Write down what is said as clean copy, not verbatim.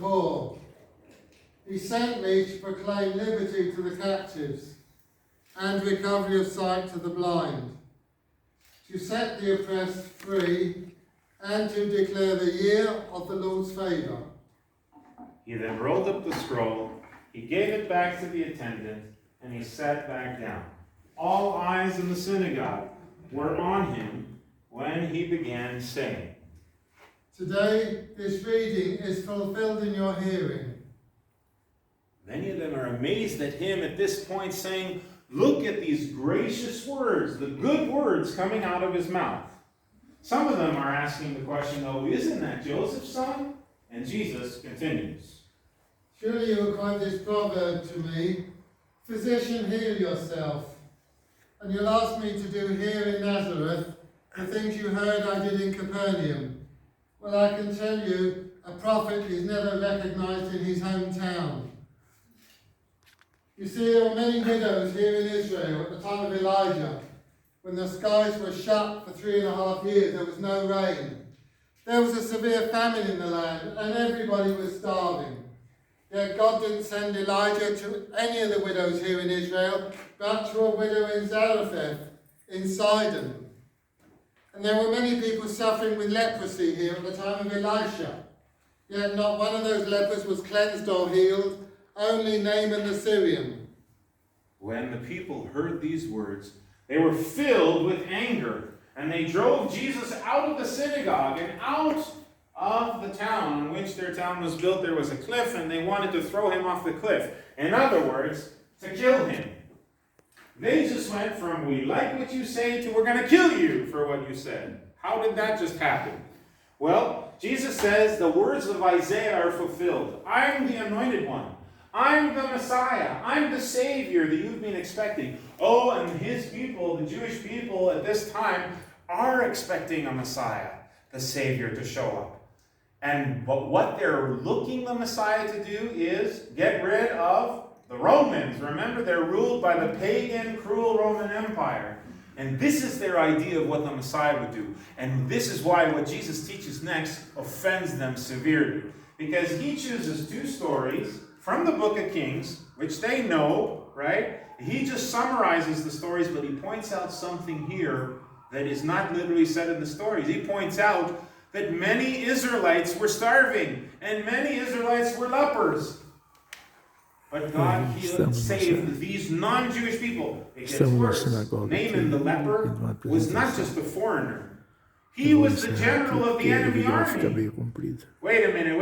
poor. He sent me to proclaim liberty to the captives and recovery of sight to the blind, to set the oppressed free, and to declare the year of the Lord's favour. He then rolled up the scroll, he gave it back to the attendant, and he sat back down. All eyes in the synagogue were on him when he began saying, Today this reading is fulfilled in your hearing. Many of them are amazed at him at this point, saying, look at these gracious words, the good words coming out of his mouth. Some of them are asking the question, though, isn't that Joseph's son? And Jesus continues. Surely you will quote this proverb to me, Physician, heal yourself. And you'll ask me to do here in Nazareth the things you heard I did in Capernaum. Well, I can tell you, a prophet is never recognized in his hometown. You see, there were many widows here in Israel at the time of Elijah, when the skies were shut for 3.5 years, there was no rain. There was a severe famine in the land, and everybody was starving. Yet God didn't send Elijah to any of the widows here in Israel, but to a widow in Zarephath, in Sidon. And there were many people suffering with leprosy here at the time of Elisha. Yet not one of those lepers was cleansed or healed, only Naaman the Syrian. When the people heard these words, they were filled with anger, and they drove Jesus out of the synagogue and out of the town in which their town was built. There was a cliff, and they wanted to throw him off the cliff. In other words, to kill him. They just went from, we like what you say, to we're going to kill you for what you said. How did that just happen? Well, Jesus says the words of Isaiah are fulfilled. I'm the anointed one. I'm the Messiah. I'm the Savior that you've been expecting. Oh, and his people, the Jewish people at this time, are expecting a Messiah, the Savior, to show up. But what they're looking the Messiah to do is get rid of the Romans. Remember, they're ruled by the pagan, cruel Roman Empire. And this is their idea of what the Messiah would do. And this is why what Jesus teaches next offends them severely. Because he chooses 2 stories from the book of Kings, which they know, right? He just summarizes the stories, but he points out something here that is not literally said in the stories. He points out that many Israelites were starving, and many Israelites were lepers. But God saved these non-Jewish people. It gets worse. Naaman the leper was not just a foreigner. He was the general of the enemy army. Wait a minute.